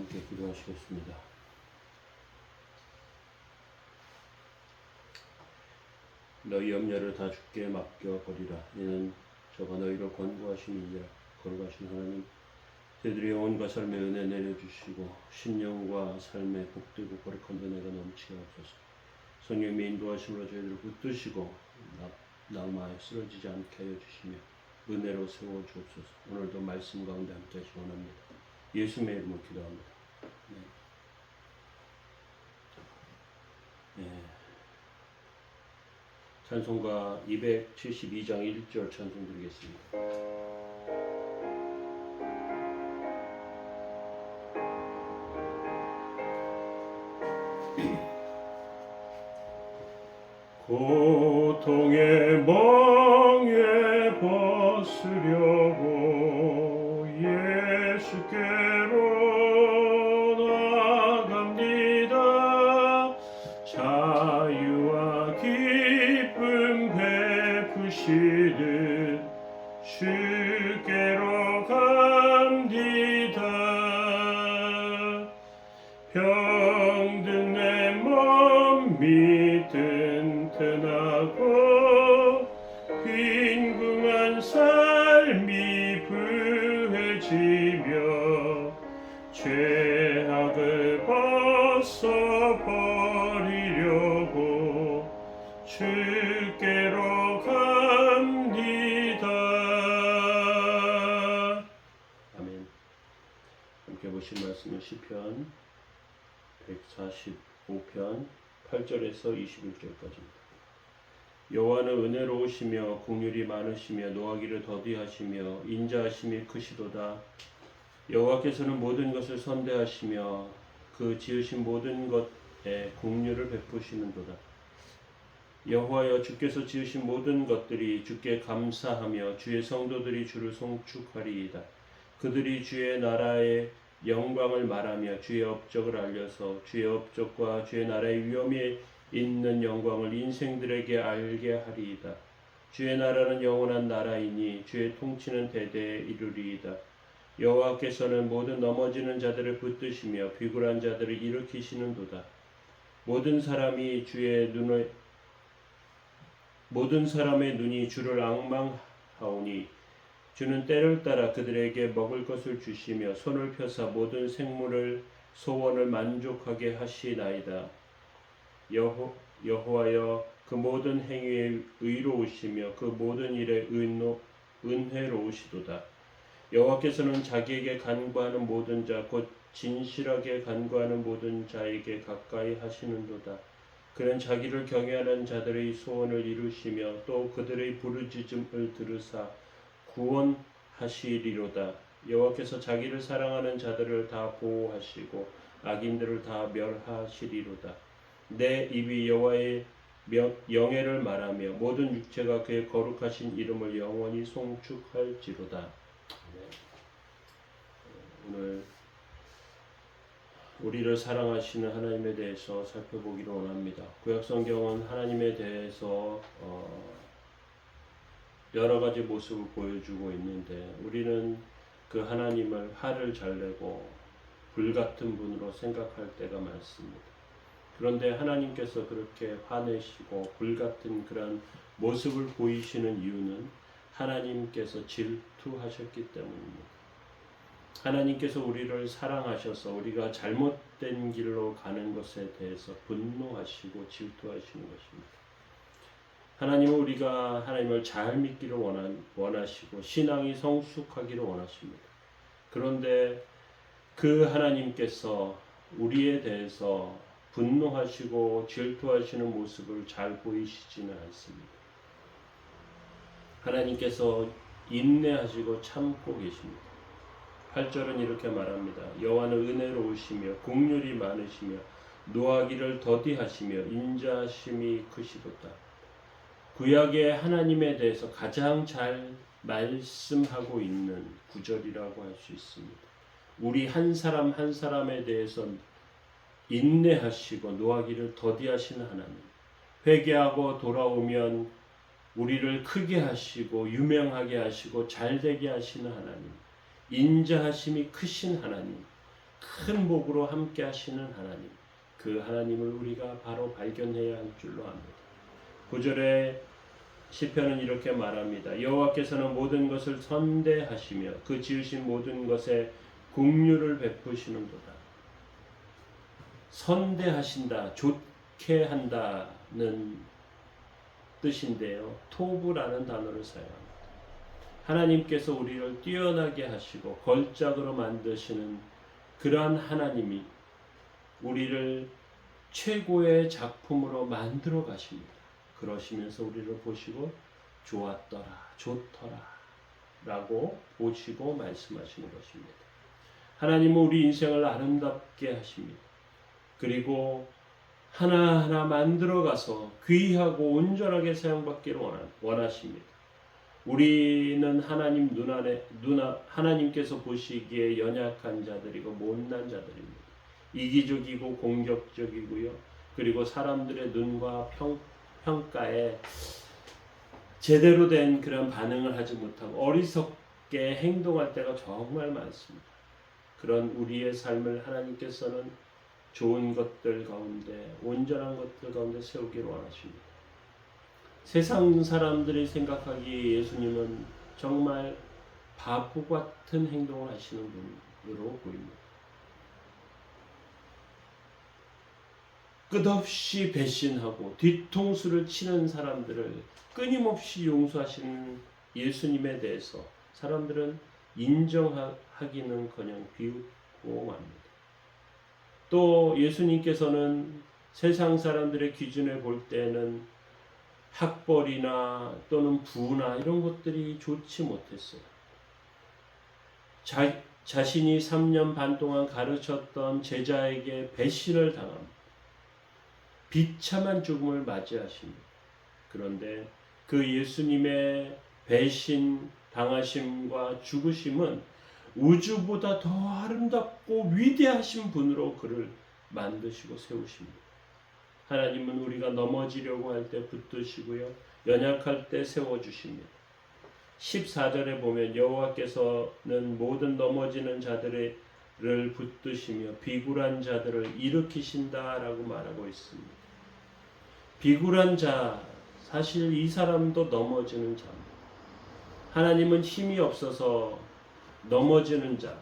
함께 기도하시겠습니다. 너희 염려를 다 주께 맡겨버리라. 이는 저가 너희를 권고하시니이라. 거룩하신 하나님, 저희들의 영혼과 삶의 은혜 내려주시고 신령과 삶의 복되고 거룩한 은혜가 넘치게 하옵소서. 성령님의 인도하심으로 저희들을 붙드시고 낙마에 쓰러지지 않게 하여 주시며 은혜로 세워주옵소서. 오늘도 말씀 가운데 함께 하시기 원합니다. 예수님의 이름으로 기도합니다. 네. 찬송가 272장 1절 찬송 드리겠습니다. 고통의 멍에 벗으려고 예수께로 나갑니다. 자유와 기쁨 베푸시듯 주께로 갑니다. 병든 내 몸이 튼튼하고 빈궁한 삶이 부해지며 죄악을 벗어버리려고 주께로 갑니다. 아멘. 함께 보신 말씀은 시편 145편 8절에서 21절까지입니다. 여호와는 은혜로우시며 긍휼이 많으시며 노하기를 더디하시며 인자하심이 크시도다. 여호와께서는 모든 것을 선대하시며 그 지으신 모든 것에 긍휼을 베푸시는도다. 여호와여, 주께서 지으신 모든 것들이 주께 감사하며 주의 성도들이 주를 송축하리이다. 그들이 주의 나라의 영광을 말하며 주의 업적을 알려서 주의 업적과 주의 나라의 위엄이 있는 영광을 인생들에게 알게 하리이다. 주의 나라는 영원한 나라이니 주의 통치는 대대에 이르리이다. 여호와께서는 모든 넘어지는 자들을 붙드시며 비굴한 자들을 일으키시는도다. 모든 사람의 눈이 주를 앙망하오니 주는 때를 따라 그들에게 먹을 것을 주시며 손을 펴사 모든 생물을 소원을 만족하게 하시나이다. 여호와여, 그 모든 행위에 의로우시며 그 모든 일에 은혜로우시도다. 여호와께서는 자기에게 간구하는 모든 자 곧 진실하게 간구하는 모든 자에게 가까이 하시는도다. 그는 자기를 경외하는 자들의 소원을 이루시며 또 그들의 부르짖음을 들으사 구원하시리로다. 여호와께서 자기를 사랑하는 자들을 다 보호하시고 악인들을 다 멸하시리로다. 내 입이 여호와의 영예를 말하며 모든 육체가 그의 거룩하신 이름을 영원히 송축할지로다. 오늘 우리를 사랑하시는 하나님에 대해서 살펴보기를 원합니다. 구약성경은 하나님에 대해서 여러 가지 모습을 보여주고 있는데 우리는 그 하나님을 화를 잘 내고 불같은 분으로 생각할 때가 많습니다. 그런데 하나님께서 그렇게 화내시고 불같은 그런 모습을 보이시는 이유는 하나님께서 질투하셨기 때문입니다. 하나님께서 우리를 사랑하셔서 우리가 잘못된 길로 가는 것에 대해서 분노하시고 질투하시는 것입니다. 하나님은 우리가 하나님을 잘 믿기를 원하시고 신앙이 성숙하기를 원하십니다. 그런데 그 하나님께서 우리에 대해서 분노하시고 질투하시는 모습을 잘 보이시지는 않습니다. 하나님께서 인내하시고 참고 계십니다. 8절은 이렇게 말합니다. 여호와는 은혜로우시며 긍휼이 많으시며 노하기를 더디하시며 인자하심이 크시도다. 구약의 하나님에 대해서 가장 잘 말씀하고 있는 구절이라고 할 수 있습니다. 우리 한 사람 한 사람에 대해서 인내하시고 노하기를 더디하시는 하나님, 회개하고 돌아오면 우리를 크게 하시고 유명하게 하시고 잘되게 하시는 하나님, 인자하심이 크신 하나님, 큰 복으로 함께 하시는 하나님, 그 하나님을 우리가 바로 발견해야 할 줄로 압니다. 9절에 시편은 이렇게 말합니다. 여호와께서는 모든 것을 선대하시며 그 지으신 모든 것에 긍휼을 베푸시는도다. 선대하신다, 좋게 한다는 뜻인데요. 토부라는 단어를 사용합니다. 하나님께서 우리를 뛰어나게 하시고 걸작으로 만드시는 그러한 하나님이 우리를 최고의 작품으로 만들어 가십니다. 그러시면서 우리를 보시고 좋았더라, 좋더라 라고 보시고 말씀하시는 것입니다. 하나님은 우리 인생을 아름답게 하십니다. 그리고 하나하나 만들어가서 귀하고 온전하게 사용받기를 원하십니다. 우리는 하나님께서 보시기에 연약한 자들이고 못난 자들입니다. 이기적이고 공격적이고요. 그리고 사람들의 눈과 평가에 제대로 된 그런 반응을 하지 못하고 어리석게 행동할 때가 정말 많습니다. 그런 우리의 삶을 하나님께서는 좋은 것들 가운데, 온전한 것들 가운데 세우기를 원하십니다. 세상 사람들이 생각하기에 예수님은 정말 바보 같은 행동을 하시는 분으로 보입니다. 끝없이 배신하고 뒤통수를 치는 사람들을 끊임없이 용서하시는 예수님에 대해서 사람들은 인정하기는커녕 비웃고 맙니다. 또 예수님께서는 세상 사람들의 기준에 볼 때는 학벌이나 또는 부나 이런 것들이 좋지 못했어요. 자신이 3년 반 동안 가르쳤던 제자에게 배신을 당합니다. 비참한 죽음을 맞이하십니다. 그런데 그 예수님의 배신 당하심과 죽으심은 우주보다 더 아름답고 위대하신 분으로 그를 만드시고 세우십니다. 하나님은 우리가 넘어지려고 할 때 붙드시고요. 연약할 때 세워주십니다. 14절에 보면 여호와께서는 모든 넘어지는 자들을 붙드시며 비굴한 자들을 일으키신다라고 말하고 있습니다. 비굴한 자, 사실 이 사람도 넘어지는 자입니다. 하나님은 힘이 없어서 넘어지는 자,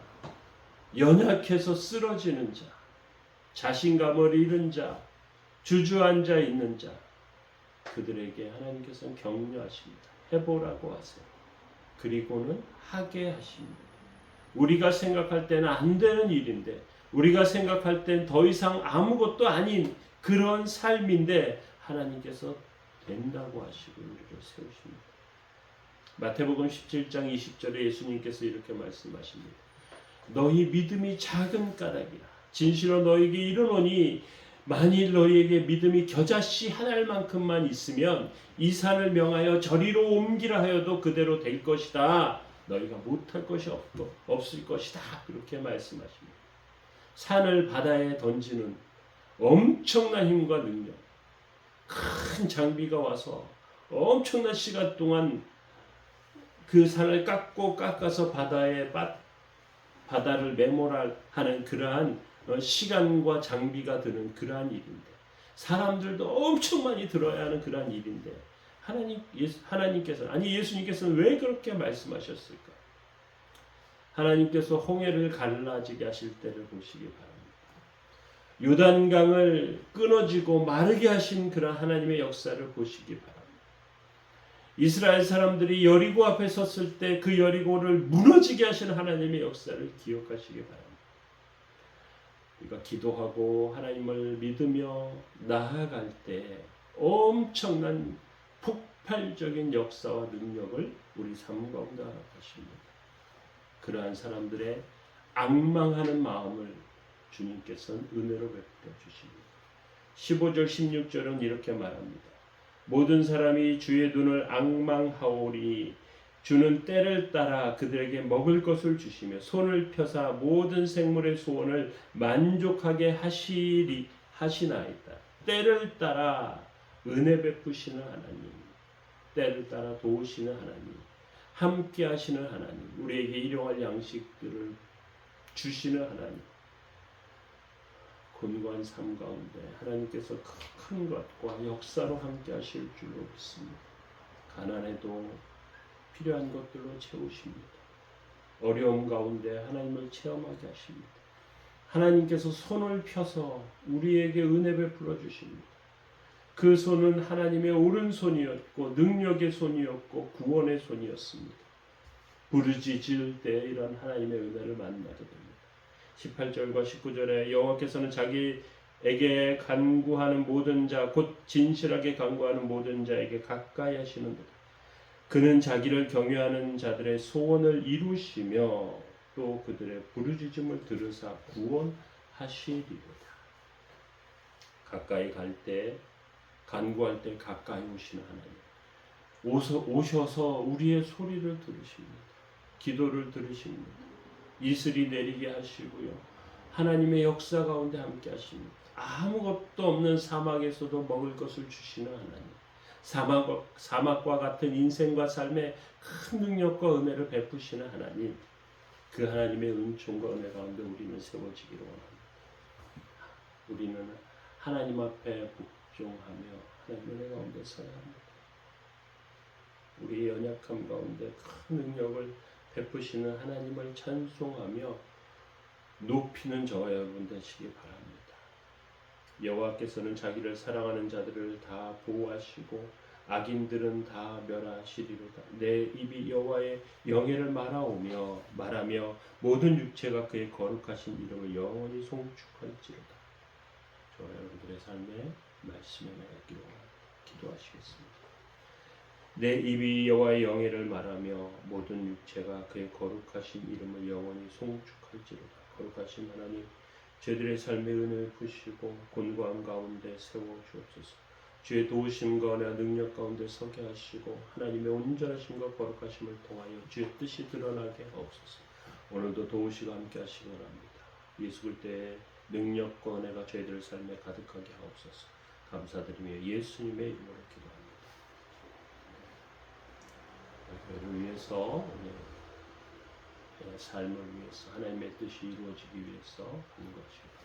연약해서 쓰러지는 자, 자신감을 잃은 자, 주저앉아 있는 자, 그들에게 하나님께서는 격려하십니다. 해보라고 하세요. 그리고는 하게 하십니다. 우리가 생각할 때는 안 되는 일인데, 우리가 생각할 땐 더 이상 아무것도 아닌 그런 삶인데 하나님께서 된다고 하시고 우리를 세우십니다. 마태복음 17장 20절에 예수님께서 이렇게 말씀하십니다. 너희 믿음이 작은 까닭이라. 진실로 너희에게 이르노니 만일 너희에게 믿음이 겨자씨 한 알만큼만 있으면 이 산을 명하여 저리로 옮기라 하여도 그대로 될 것이다. 너희가 못할 것이 없을 것이다. 그렇게 말씀하십니다. 산을 바다에 던지는 엄청난 힘과 능력, 큰 장비가 와서 엄청난 시간 동안 그 산을 깎아서 바다를 메모하는 그러한 시간과 장비가 드는 그러한 일인데, 사람들도 엄청 많이 들어야 하는 그러한 일인데 예수님께서는 왜 그렇게 말씀하셨을까? 하나님께서 홍해를 갈라지게 하실 때를 보시기 바랍니다. 요단강을 끊어지고 마르게 하신 그런 하나님의 역사를 보시기 바랍니다. 이스라엘 사람들이 여리고 앞에 섰을 때 그 여리고를 무너지게 하신 하나님의 역사를 기억하시기 바랍니다. 우리가 기도하고 하나님을 믿으며 나아갈 때 엄청난 폭발적인 역사와 능력을 우리 삶 가운데 허락하십니다. 그러한 사람들의 앙망하는 마음을 주님께서는 은혜로 베풀어 주십니다. 15절 16절은 이렇게 말합니다. 모든 사람이 주의 눈을 앙망하오리 주는 때를 따라 그들에게 먹을 것을 주시며 손을 펴사 모든 생물의 소원을 만족하게 하시나이다. 때를 따라 은혜 베푸시는 하나님, 때를 따라 도우시는 하나님, 함께 하시는 하나님, 우리에게 일용할 양식들을 주시는 하나님, 곤고한 삶 가운데 하나님께서 큰 것과 역사로 함께 하실 줄로 믿습니다. 가난해도 필요한 것들로 채우십니다. 어려움 가운데 하나님을 체험하게 하십니다. 하나님께서 손을 펴서 우리에게 은혜 베풀어 주십니다. 그 손은 하나님의 오른손이었고 능력의 손이었고 구원의 손이었습니다. 부르짖을 때 이런 하나님의 은혜를 만나게 됩니다. 18절과 19절에 여호와께서는 자기에게 간구하는 모든 자 곧 진실하게 간구하는 모든 자에게 가까이 하시는도다. 그는 자기를 경외하는 자들의 소원을 이루시며 또 그들의 부르짖음을 들으사 구원하시리로다. 가까이 갈 때 간구할 때 가까이 오시는 하나님 오셔서 우리의 소리를 들으십니다. 기도를 들으십니다. 이슬이 내리게 하시고요. 하나님의 역사 가운데 함께 하십니다. 아무것도 없는 사막에서도 먹을 것을 주시는 하나님. 사막과 같은 인생과 삶에 큰 능력과 은혜를 베푸시는 하나님. 그 하나님의 은총과 은혜 가운데 우리는 세워지기를 원합니다. 우리는 하나님 앞에 복종하며 하나님의 은혜 가운데 서야 합니다. 우리의 연약함 가운데 큰 능력을 베푸시는 하나님을 찬송하며 높이는 저와 여러분 되시기 바랍니다. 여호와께서는 자기를 사랑하는 자들을 다 보호하시고 악인들은 다 멸하시리로다. 내 입이 여호와의 영예를 말하며 모든 육체가 그의 거룩하신 이름을 영원히 송축할지로다. 저와 여러분들의 삶에 말씀에 매기로 기도하시겠습니다. 내 입이 여호와의 영예를 말하며 모든 육체가 그의 거룩하신 이름을 영원히 송축할지로다. 거룩하신 하나님, 저희들의 삶의 은혜를 푸시고 곤고한 가운데 세워주옵소서. 주의 도우심과 은혜와 능력 가운데 서게 하시고 하나님의 온전하심과 거룩하심을 통하여 주의 뜻이 드러나게 하옵소서. 오늘도 도우시고 함께 하시기 바랍니다. 예수 그리스도의 능력과 은혜가 저희들 삶에 가득하게 하옵소서. 감사드리며 예수님의 이름으로 기도합니다. 저희를 위해서 삶을 위해서 하나님의 뜻이 이루어지기 위해서 하는 것입니다.